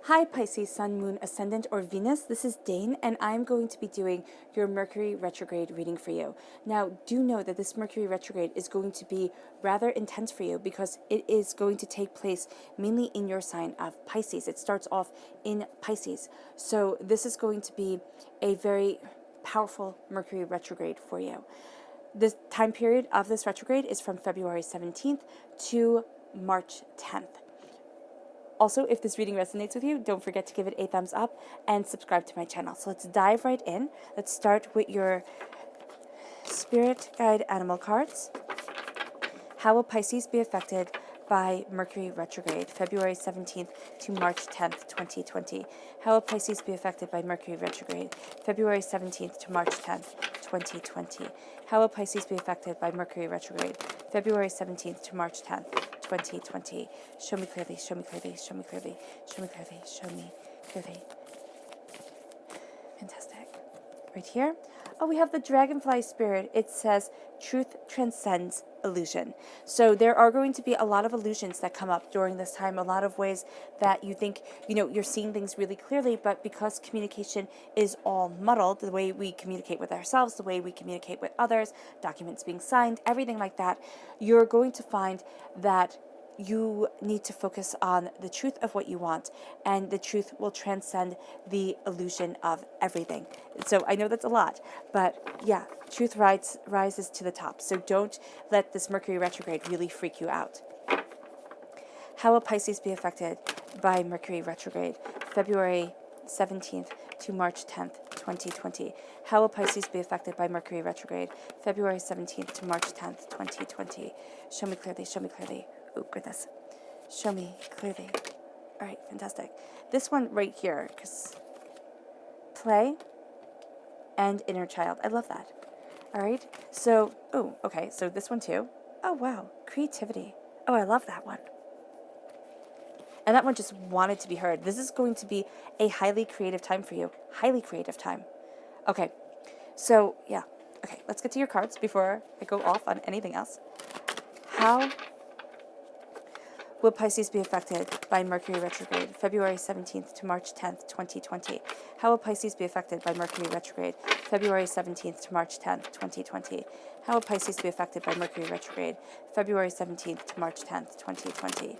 Hi Pisces, Sun, Moon, Ascendant, or Venus. This is Dane, and I'm going to be doing your Mercury Retrograde reading for you. Now, do know that this Mercury Retrograde is going to be rather intense for you because it is going to take place mainly in your sign of Pisces. It starts off in Pisces. So this is going to be a very powerful Mercury Retrograde for you. The time period of this retrograde is from February 17th to March 10th. Also, if this reading resonates with you, don't forget to give it a thumbs up and subscribe to my channel. So let's dive right in. Let's start with your Spirit Guide Animal cards. How will Pisces be affected by Mercury Retrograde, February 17th to March 10th, 2020? How will Pisces be affected by Mercury Retrograde, February 17th to March 10th, 2020? How will Pisces be affected by Mercury Retrograde, February 17th to March 10th, 2020? Show me clearly, show me clearly, show me clearly, show me clearly, show me clearly. Fantastic. Right here. Oh, we have the dragonfly spirit. It says, truth transcends illusion. So there are going to be a lot of illusions that come up during this time, a lot of ways that you think, you're seeing things really clearly, but because communication is all muddled, the way we communicate with ourselves, the way we communicate with others, documents being signed, everything like that, you're going to find that you need to focus on the truth of what you want, and the truth will transcend the illusion of everything. So I know that's a lot, but yeah, truth rises to the top. So don't let this Mercury retrograde really freak you out. How will Pisces be affected by Mercury retrograde, February 17th to March 10th, 2020? How will Pisces be affected by Mercury retrograde, February 17th to March 10th, 2020? Show me clearly, show me clearly. Oh, goodness. Show me clearly. All right, fantastic. This one right here, because play and inner child. I love that. All right. So, oh, okay. So this one too. Oh, wow. Creativity. Oh, I love that one. And that one just wanted to be heard. This is going to be a highly creative time for you. Highly creative time. Okay. So, yeah. Okay, let's get to your cards before I go off on anything else. How will Pisces be affected by Mercury retrograde, February 17th to March 10th, 2020? How will Pisces be affected by Mercury retrograde, February 17th to March 10th, 2020? How will Pisces be affected by Mercury retrograde, February 17th to March 10th, 2020?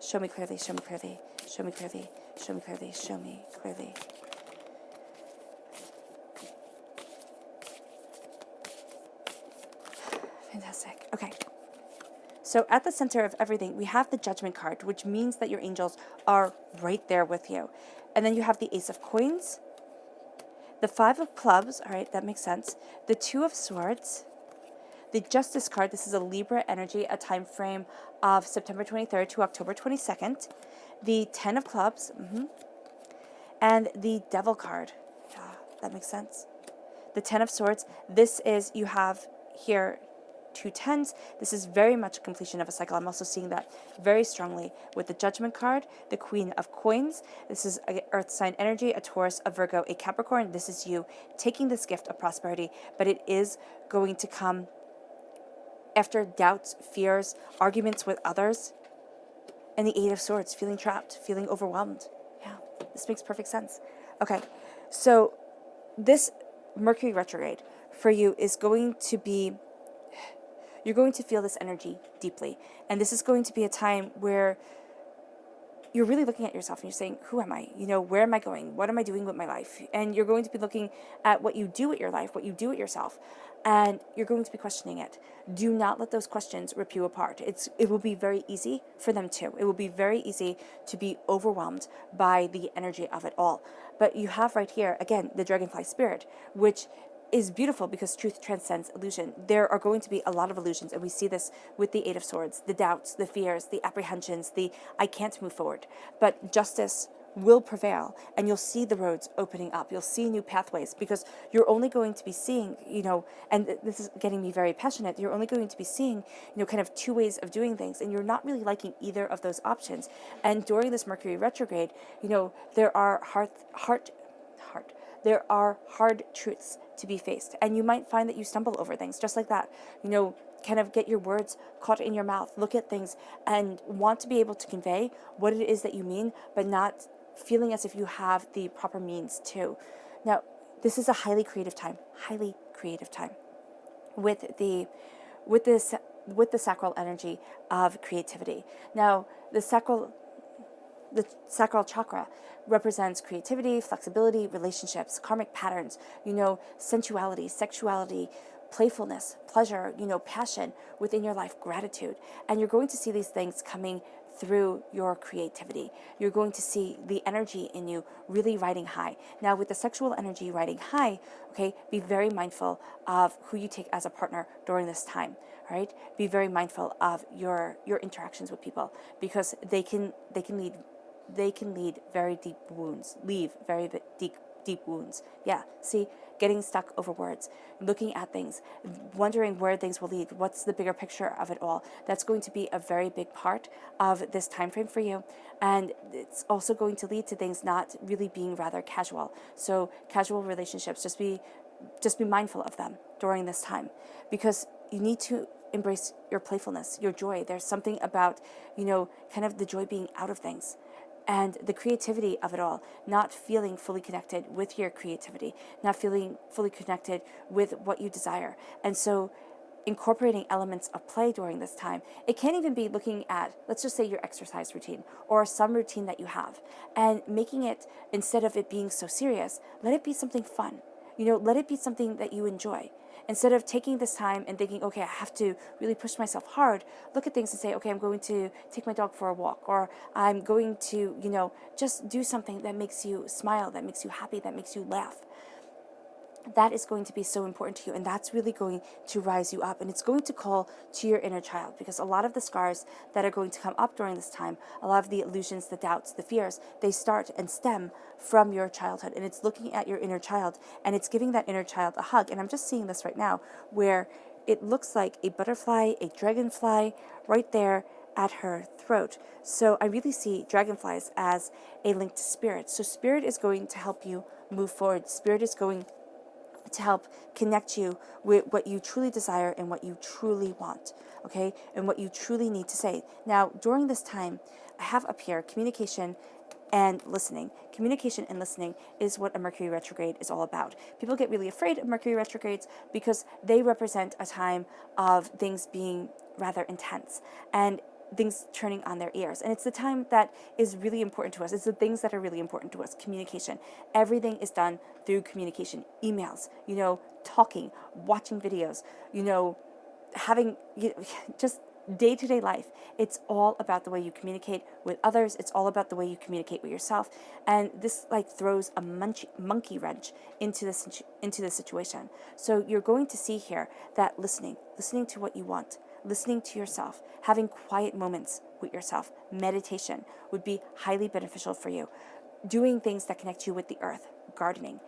Show me clearly, show me clearly, show me clearly, show me clearly, show me clearly. Fantastic. Okay. So at the center of everything, we have the Judgment card, which means that your angels are right there with you. And then you have the Ace of Coins, the Five of Clubs, all right, that makes sense, the Two of Swords, the Justice card. This is a Libra energy, a time frame of September 23rd to October 22nd, the Ten of Clubs, and the Devil card. Yeah, that makes sense. The Ten of Swords, this is, you have here two tens. This is very much a completion of a cycle. I'm also seeing that very strongly with the Judgment card, the Queen of Coins. This is a earth sign energy, a Taurus, a Virgo, a Capricorn. This is you taking this gift of prosperity, but it is going to come after doubts, fears, arguments with others. And the Eight of Swords, feeling trapped, feeling overwhelmed. Yeah, this makes perfect sense. Okay, so this Mercury retrograde for you is going to be, you're going to feel this energy deeply. And this is going to be a time where you're really looking at yourself and you're saying, who am I? Where am I going? What am I doing with my life? And you're going to be looking at what you do with your life, what you do with yourself, and you're going to be questioning it. Do not let those questions rip you apart. It will be very easy for them to. It will be very easy to be overwhelmed by the energy of it all. But you have right here, again, the Dragonfly Spirit, which is beautiful because truth transcends illusion. There are going to be a lot of illusions, and we see this with the Eight of Swords, the doubts, the fears, the apprehensions, the I can't move forward. But justice will prevail, and you'll see the roads opening up. You'll see new pathways because you're only going to be seeing, and this is getting me very passionate, you're only going to be seeing, kind of two ways of doing things, and you're not really liking either of those options. And during this Mercury retrograde, there are there are hard truths to be faced, and you might find that you stumble over things just like that. kind of get your words caught in your mouth, look at things and want to be able to convey what it is that you mean, but not feeling as if you have the proper means to. Now, this is a highly creative time with the with this with the sacral energy of creativity. Now, the sacral chakra represents creativity, flexibility, relationships, karmic patterns, sensuality, sexuality, playfulness, pleasure, passion within your life, gratitude. And you're going to see these things coming through your creativity. You're going to see the energy in you really riding high. Now, with the sexual energy riding high, okay, be very mindful of who you take as a partner during this time. All right, be very mindful of your interactions with people, because they can lead very deep wounds, leave very deep wounds. Yeah, see, getting stuck over words, looking at things, wondering where things will lead. What's the bigger picture of it all? That's going to be a very big part of this time frame for you. And it's also going to lead to things not really being rather casual. So casual relationships, just be mindful of them during this time, because you need to embrace your playfulness, your joy. There's something about, kind of the joy being out of things and the creativity of it all, not feeling fully connected with your creativity, not feeling fully connected with what you desire. And so incorporating elements of play during this time. It can't even be looking at, let's just say, your exercise routine or some routine that you have, and making it, instead of it being so serious, let it be something fun. Let it be something that you enjoy. Instead of taking this time and thinking, okay, I have to really push myself hard, look at things and say, okay, I'm going to take my dog for a walk, or I'm going to, just do something that makes you smile, that makes you happy, that makes you laugh. That is going to be so important to you, and that's really going to rise you up, and it's going to call to your inner child, because a lot of the scars that are going to come up during this time, a lot of the illusions, the doubts, the fears, they start and stem from your childhood, and it's looking at your inner child, and it's giving that inner child a hug. And I'm just seeing this right now, where it looks like a butterfly, a dragonfly, right there at her throat. So I really see dragonflies as a link to spirit. So spirit is going to help you move forward. Spirit is going to help connect you with what you truly desire and what you truly want, okay, and what you truly need to say. Now, during this time, I have up here communication and listening. Communication and listening is what a Mercury retrograde is all about. People get really afraid of Mercury retrogrades because they represent a time of things being rather intense and things turning on their ears. And it's the time that is really important to us. It's the things that are really important to us. Communication. Everything is done through communication. Emails, talking, watching videos, having just day-to-day life. It's all about the way you communicate with others. It's all about the way you communicate with yourself. And this throws a monkey wrench into the situation. So you're going to see here that listening to what you want, listening to yourself, having quiet moments with yourself, meditation would be highly beneficial for you. Doing things that connect you with the earth, gardening,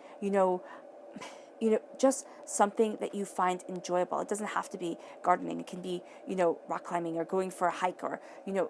just something that you find enjoyable. It doesn't have to be gardening. It can be, rock climbing or going for a hike or,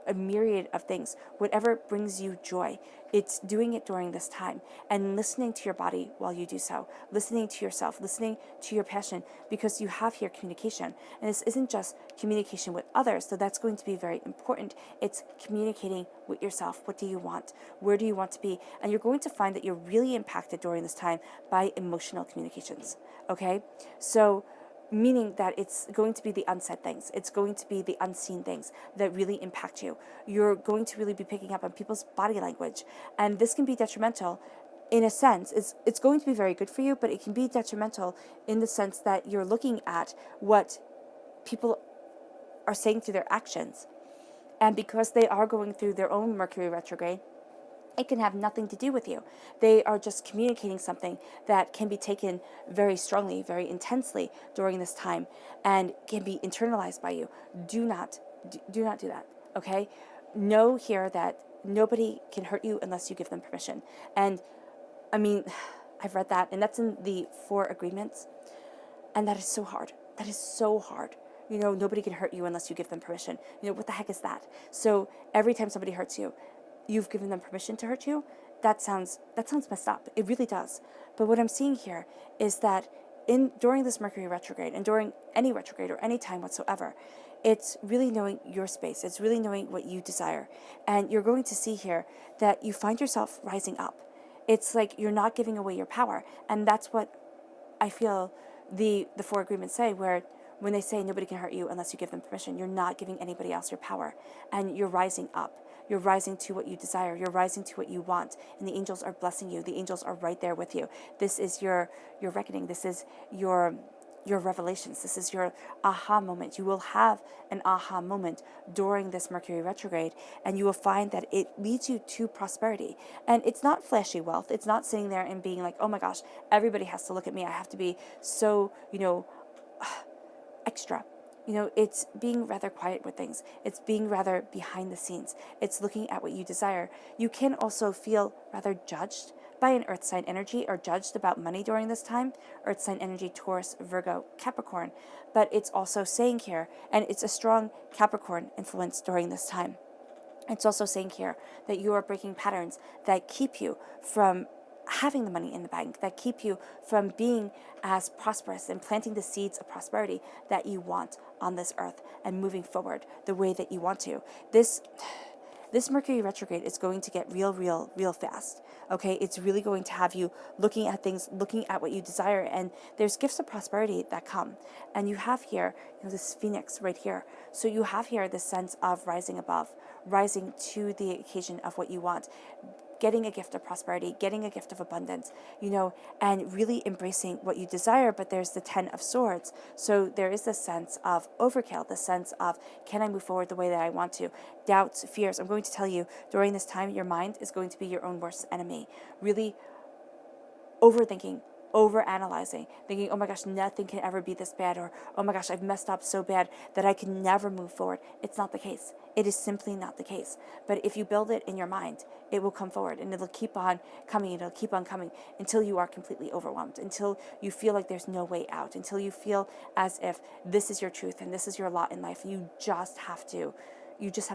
a myriad of things. Whatever brings you joy, it's doing it during this time and listening to your body while you do so, listening to yourself, listening to your passion, because you have here communication. And this isn't just communication with others, so that's going to be very important. It's communicating with yourself. What do you want? Where do you want to be? And you're going to find that you're really impacted during this time by emotional communications. Okay? So meaning that it's going to be the unsaid things. It's going to be the unseen things that really impact you. You're going to really be picking up on people's body language. And this can be detrimental in a sense. It's going to be very good for you, but it can be detrimental in the sense that you're looking at what people are saying through their actions. And because they are going through their own Mercury retrograde, it can have nothing to do with you. They are just communicating something that can be taken very strongly, very intensely during this time, and can be internalized by you. Do not do that, okay? Know here that nobody can hurt you unless you give them permission. And, I've read that, and that's in the 4 agreements, and that is so hard. That is so hard. Nobody can hurt you unless you give them permission. What the heck is that? So every time somebody hurts you, you've given them permission to hurt you. That sounds messed up. It really does. But what I'm seeing here is that during this Mercury retrograde, and during any retrograde or any time whatsoever, it's really knowing your space. It's really knowing what you desire. And you're going to see here that you find yourself rising up. It's like you're not giving away your power. And that's what I feel the four agreements say, where when they say nobody can hurt you unless you give them permission, you're not giving anybody else your power. And you're rising up. You're rising to what you desire. You're rising to what you want. And the angels are blessing you. The angels are right there with you. This is your reckoning. This is your revelations. This is your aha moment. You will have an aha moment during this Mercury retrograde, and you will find that it leads you to prosperity. And it's not flashy wealth. It's not sitting there and being like, oh my gosh, everybody has to look at me. I have to be so, extra. It's being rather quiet with things. It's being rather behind the scenes. It's looking at what you desire. You can also feel rather judged by an earth sign energy, or judged about money during this time. Earth sign energy, Taurus, Virgo, Capricorn. But it's also saying here, and it's a strong Capricorn influence during this time. It's also saying here that you are breaking patterns that keep you from having the money in the bank, that keep you from being as prosperous and planting the seeds of prosperity that you want on this earth and moving forward the way that you want to. This Mercury retrograde is going to get real fast. Okay, it's really going to have you looking at things, looking at what you desire, and there's gifts of prosperity that come. And you have here, this phoenix right here. So you have here this sense of rising above, rising to the occasion of what you want, getting a gift of prosperity, getting a gift of abundance, and really embracing what you desire. But there's the 10 of Swords. So there is this sense of overkill, the sense of, can I move forward the way that I want to? Doubts, fears. I'm going to tell you, during this time, your mind is going to be your own worst enemy. Really overthinking, overanalyzing, thinking, oh my gosh, nothing can ever be this bad, or oh my gosh, I've messed up so bad that I can never move forward. It's not the case. It is simply not the case. But if you build it in your mind, it will come forward, and it'll keep on coming, it'll keep on coming until you are completely overwhelmed, until you feel like there's no way out, until you feel as if this is your truth and this is your lot in life. You just have to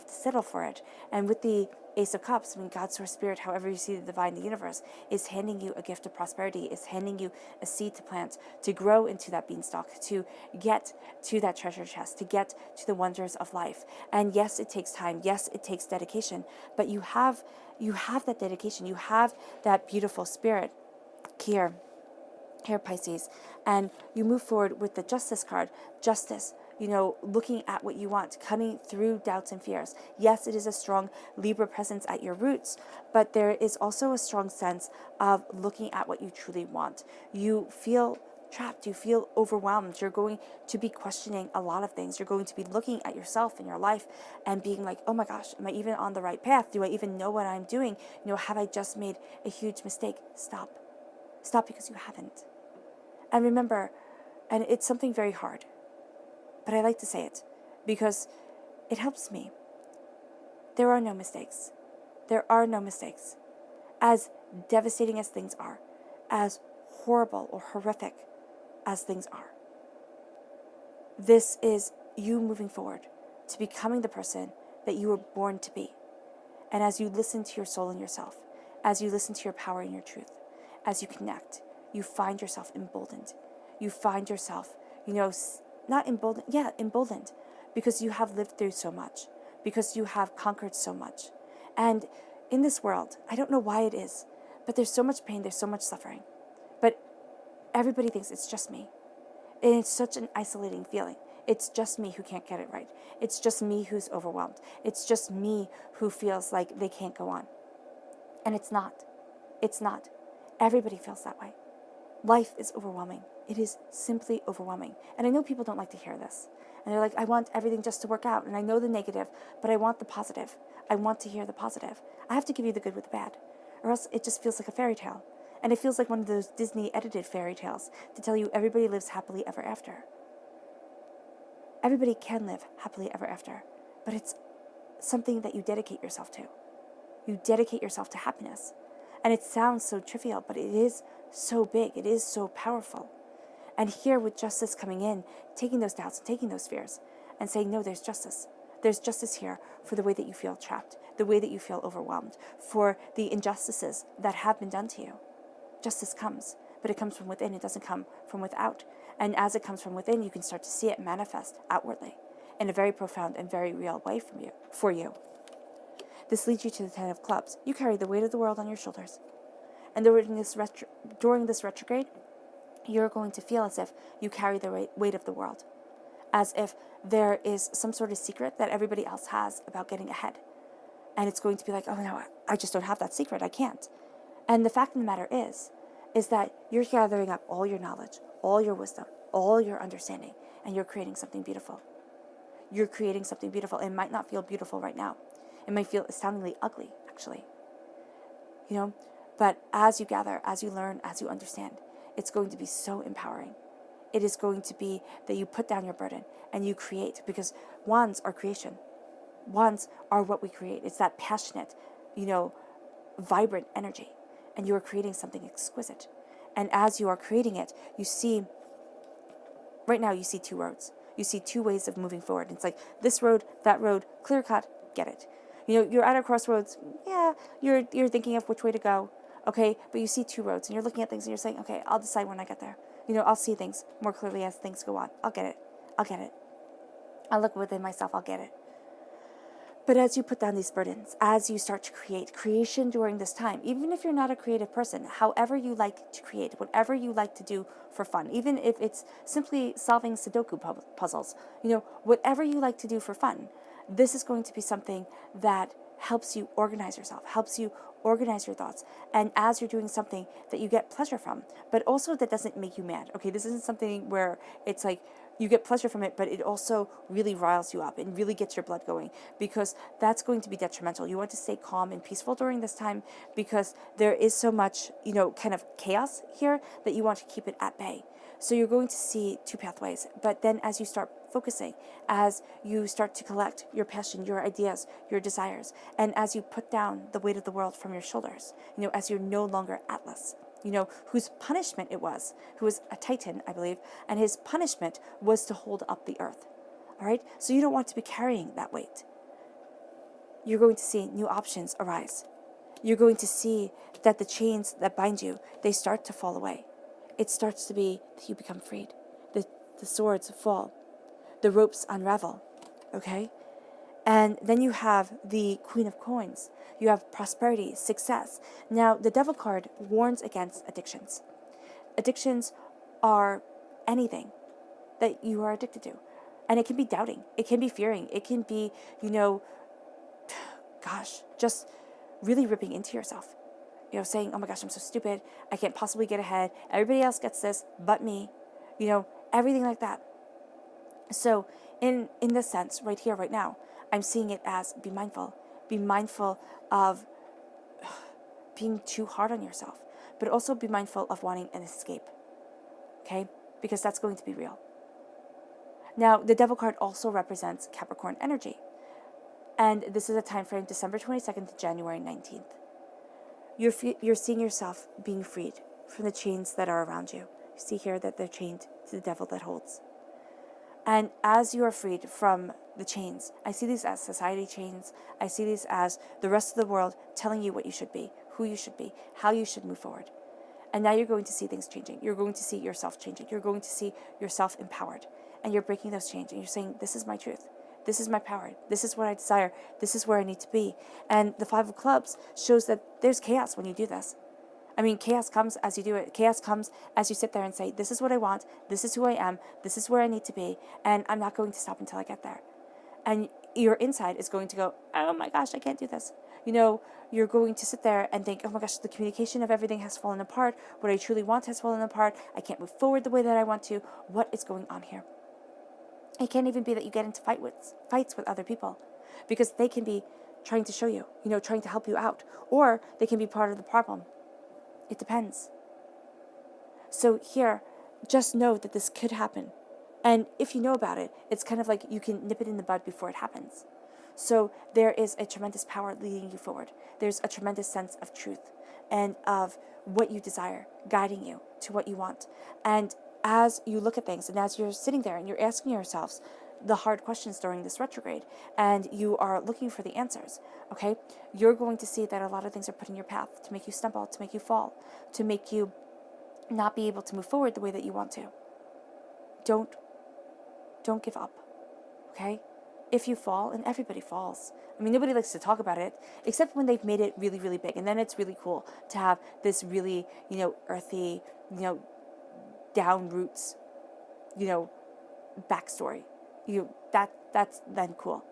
settle for it. And with the Ace of Cups, God, Source, Spirit, however you see the divine, the universe, is handing you a gift of prosperity, is handing you a seed to plant, to grow into that beanstalk, to get to that treasure chest, to get to the wonders of life. And yes, it takes time. Yes, it takes dedication. But you have that dedication. You have that beautiful spirit here, Pisces. And you move forward with the Justice card. Justice. Looking at what you want, cutting through doubts and fears. Yes, it is a strong Libra presence at your roots, but there is also a strong sense of looking at what you truly want. You feel trapped, you feel overwhelmed. You're going to be questioning a lot of things. You're going to be looking at yourself and your life and being like, oh my gosh, am I even on the right path? Do I even know what I'm doing? Have I just made a huge mistake? Stop, because you haven't. And remember, and it's something very hard, but I like to say it because it helps me. There are no mistakes. There are no mistakes. As devastating as things are, as horrible or horrific as things are, this is you moving forward to becoming the person that you were born to be. And as you listen to your soul and yourself, as you listen to your power and your truth, as you connect, you find yourself emboldened. You find yourself, not emboldened, because you have lived through so much, because you have conquered so much. And in this world, I don't know why it is, but there's so much pain, there's so much suffering. But everybody thinks it's just me. And it's such an isolating feeling. It's just me who can't get it right. It's just me who's overwhelmed. It's just me who feels like they can't go on. And it's not. It's not. Everybody feels that way. Life is overwhelming. It is simply overwhelming. And I know people don't like to hear this. And they're like, I want everything just to work out. And I know the negative, but I want the positive. I want to hear the positive. I have to give you the good with the bad. Or else it just feels like a fairy tale. And it feels like one of those Disney edited fairy tales to tell you everybody lives happily ever after. Everybody can live happily ever after. But it's something that you dedicate yourself to. You dedicate yourself to happiness. And it sounds so trivial, but it is so big. It is so powerful. And here with justice coming in, taking those doubts and taking those fears and saying, no, there's justice. There's justice here for the way that you feel trapped, the way that you feel overwhelmed, for the injustices that have been done to you. Justice comes. But but it comes from within. It doesn't come from without. And as it comes from within, you can start to see it manifest outwardly in a very profound and very real way for you. This leads you to the Ten of Clubs. You carry the weight of the world on your shoulders. And during this retrograde, you're going to feel as if you carry the weight of the world, as if there is some sort of secret that everybody else has about getting ahead. And it's going to be like, oh no, I just don't have that secret. I can't. And the fact of the matter is that you're gathering up all your knowledge, all your wisdom, all your understanding, and you're creating something beautiful. You're creating something beautiful. It might not feel beautiful right now. It might feel astoundingly ugly, actually. But as you gather, as you learn, as you understand, it's going to be so empowering. It is going to be that you put down your burden and you create, because wands are creation. Wands are what we create. It's that passionate, vibrant energy. And you are creating something exquisite. And as you are creating it, right now you see two roads. You see two ways of moving forward. It's like this road, that road, clear cut, get it. You're at a crossroads. Yeah, you're thinking of which way to go. Okay, but you see two roads and you're looking at things and you're saying, okay, I'll decide when I get there. I'll see things more clearly as things go on. I'll get it. I'll look within myself. I'll get it. But as you put down these burdens, as you start to create creation during this time, even if you're not a creative person, however you like to create, whatever you like to do for fun, even if it's simply solving Sudoku puzzles, whatever you like to do for fun, this is going to be something that helps you organize yourself, helps you organize your thoughts. And as you're doing something that you get pleasure from, but also that doesn't make you mad. Okay, this isn't something where it's like you get pleasure from it, but it also really riles you up and really gets your blood going, because that's going to be detrimental. You want to stay calm and peaceful during this time because there is so much, kind of chaos here that you want to keep it at bay. So you're going to see two pathways. But then as you start focusing, as you start to collect your passion, your ideas, your desires, and as you put down the weight of the world from your shoulders, as you're no longer Atlas, whose punishment it was, who was a Titan, I believe, and his punishment was to hold up the earth. All right? So you don't want to be carrying that weight. You're going to see new options arise. You're going to see that the chains that bind you, they start to fall away. It starts to be that you become freed. The swords fall. The ropes unravel. Okay? And then you have the Queen of Coins. You have prosperity, success. Now, the Devil card warns against addictions. Addictions are anything that you are addicted to. And it can be doubting. It can be fearing. It can be, just really ripping into yourself. Saying, oh my gosh, I'm so stupid. I can't possibly get ahead. Everybody else gets this but me. Everything like that. So in this sense, right here, right now, I'm seeing it as be mindful. Be mindful of being too hard on yourself, but also be mindful of wanting an escape. Okay? Because that's going to be real. Now, the Devil card also represents Capricorn energy. And this is a time frame, December 22nd to January 19th. You're seeing yourself being freed from the chains that are around you. You see here that they're chained to the devil that holds. And as you are freed from the chains, I see these as society chains. I see these as the rest of the world telling you what you should be, who you should be, how you should move forward. And now you're going to see things changing. You're going to see yourself changing. You're going to see yourself empowered. And you're breaking those chains. And you're saying, this is my truth. This is my power. This is what I desire. This is where I need to be. And the Five of Clubs shows that there's chaos when you do this. I mean, chaos comes as you do it. Chaos comes as you sit there and say, this is what I want. This is who I am. This is where I need to be. And I'm not going to stop until I get there. And your inside is going to go, oh my gosh, I can't do this. You're going to sit there and think, oh my gosh, the communication of everything has fallen apart. What I truly want has fallen apart. I can't move forward the way that I want to. What is going on here? It can't even be that you get into fights with other people, because they can be trying to show you, trying to help you out, or they can be part of the problem. It depends. So here, just know that this could happen. And if you know about it, it's kind of like you can nip it in the bud before it happens. So there is a tremendous power leading you forward. There's a tremendous sense of truth and of what you desire, guiding you to what you want. And as you look at things and as you're sitting there and you're asking yourselves the hard questions during this retrograde and you are looking for the answers, okay, you're going to see that a lot of things are put in your path to make you stumble, to make you fall, to make you not be able to move forward the way that you want to. Don't give up, okay? If you fall, and everybody falls. I mean, nobody likes to talk about it, except when they've made it really, really big. And then it's really cool to have this really, earthy, down roots, backstory. That's then cool.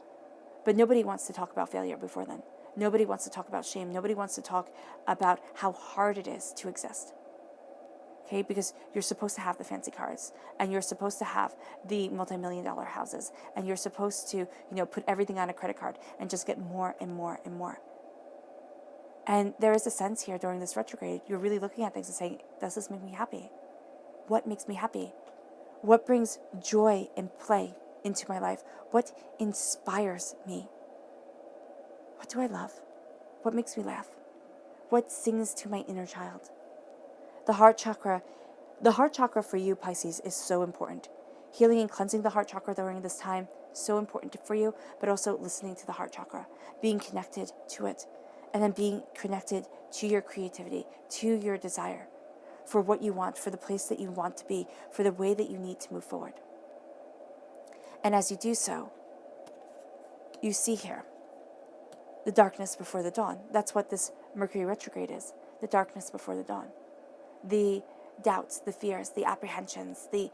But nobody wants to talk about failure before then. Nobody wants to talk about shame. Nobody wants to talk about how hard it is to exist. Okay, because you're supposed to have the fancy cars, and you're supposed to have the multi-million-dollar houses, and you're supposed to, put everything on a credit card and just get more and more and more. And there is a sense here during this retrograde, you're really looking at things and saying, does this make me happy? What makes me happy? What brings joy and play into my life? What inspires me? What do I love? What makes me laugh? What sings to my inner child? The heart chakra for you, Pisces, is so important. Healing and cleansing the heart chakra during this time, so important for you, but also listening to the heart chakra, being connected to it, and then being connected to your creativity, to your desire for what you want, for the place that you want to be, for the way that you need to move forward. And as you do so, you see here the darkness before the dawn. That's what this Mercury retrograde is, the darkness before the dawn. The doubts, the fears, the apprehensions, the,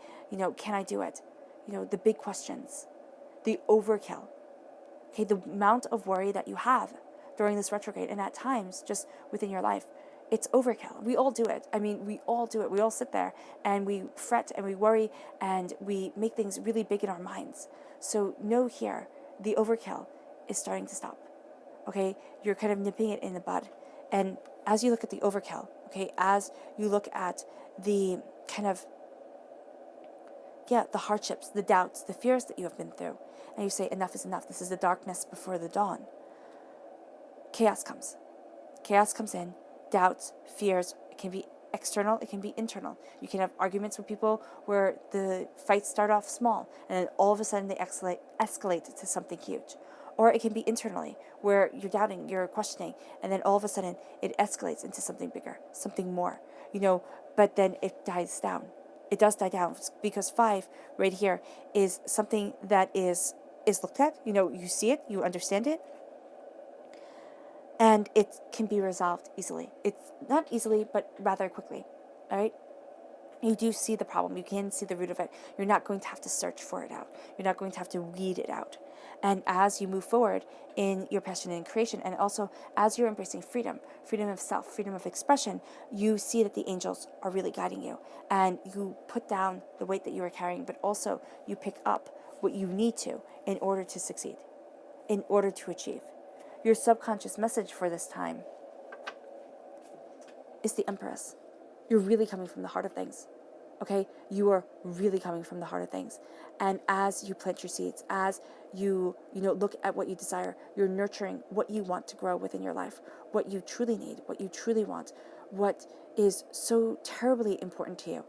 can I do it? The big questions, the overkill. Okay, the amount of worry that you have during this retrograde, and at times just within your life, it's overkill. We all do it. I mean, we all do it. We all sit there and we fret and we worry and we make things really big in our minds. So know here, the overkill is starting to stop. Okay, you're kind of nipping it in the bud. And as you look at the overkill, okay, as you look at the kind of, the hardships, the doubts, the fears that you have been through, and you say, enough is enough. This is the darkness before the dawn. Chaos comes. Chaos comes in. Doubts, fears, it can be external, it can be internal. You can have arguments with people where the fights start off small, and then all of a sudden they escalate to something huge. Or it can be internally, where you're doubting, you're questioning, and then all of a sudden it escalates into something bigger, something more, but then it dies down. It does die down, because 5 right here is something that is looked at, you see it, you understand it, and it can be resolved easily. It's not easily, but rather quickly, all right? You do see the problem. You can see the root of it. You're not going to have to search for it out. You're not going to have to weed it out. And as you move forward in your passion and creation, and also as you're embracing freedom of self, freedom of expression, you see that the angels are really guiding you. And you put down the weight that you are carrying, but also you pick up what you need to in order to succeed, in order to achieve. Your subconscious message for this time is the Empress. You're really coming from the heart of things, okay? You are really coming from the heart of things. And as you plant your seeds, as you, look at what you desire, you're nurturing what you want to grow within your life, what you truly need, what you truly want, what is so terribly important to you.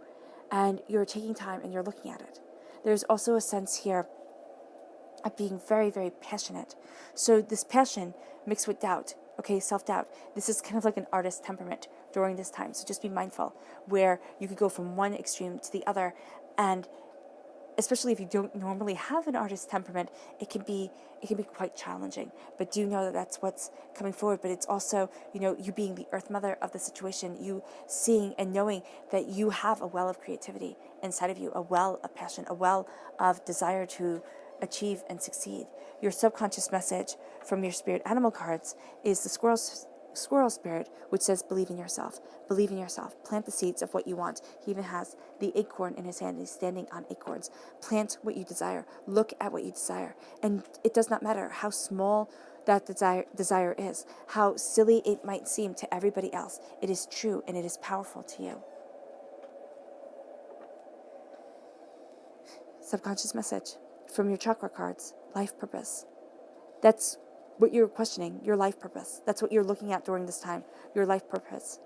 And you're taking time and you're looking at it. There's also a sense here of being very, very passionate. So this passion mixed with doubt, okay, self-doubt, this is kind of like an artist temperament during this time. So just be mindful where you could go from one extreme to the other. And especially if you don't normally have an artist temperament, it can be quite challenging. But do know that that's what's coming forward. But it's also, you being the earth mother of the situation, you seeing and knowing that you have a well of creativity inside of you, a well of passion, a well of desire to achieve and succeed. Your subconscious message from your spirit animal cards is the squirrel spirit, which says believe in yourself, plant the seeds of what you want. He even has the acorn in his hand. He's standing on acorns. Plant what you desire, look at what you desire, and it does not matter how small that desire is, how silly it might seem to everybody else. It is true and it is powerful to you. Subconscious message from your chakra cards, life purpose. That's what you're questioning, your life purpose. That's what you're looking at during this time, your life purpose.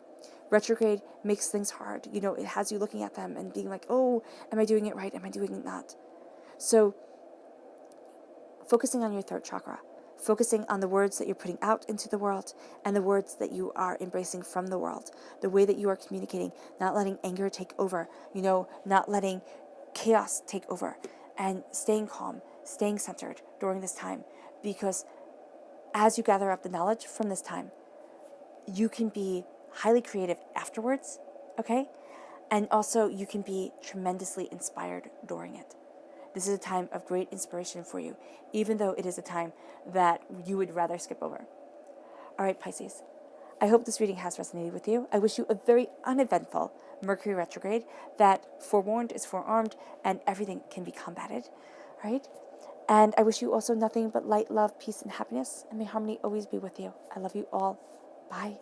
Retrograde makes things hard. It has you looking at them and being like, oh, am I doing it right? Am I doing it not? So focusing on your throat chakra, focusing on the words that you're putting out into the world and the words that you are embracing from the world, the way that you are communicating, not letting anger take over, not letting chaos take over, and staying calm, staying centered during this time, because as you gather up the knowledge from this time, you can be highly creative afterwards, okay? And also you can be tremendously inspired during it. This is a time of great inspiration for you, even though it is a time that you would rather skip over. All right, Pisces. I hope this reading has resonated with you. I wish you a very uneventful Mercury retrograde that forewarned is forearmed and everything can be combated, right? And I wish you also nothing but light, love, peace, and happiness, and may harmony always be with you. I love you all. Bye.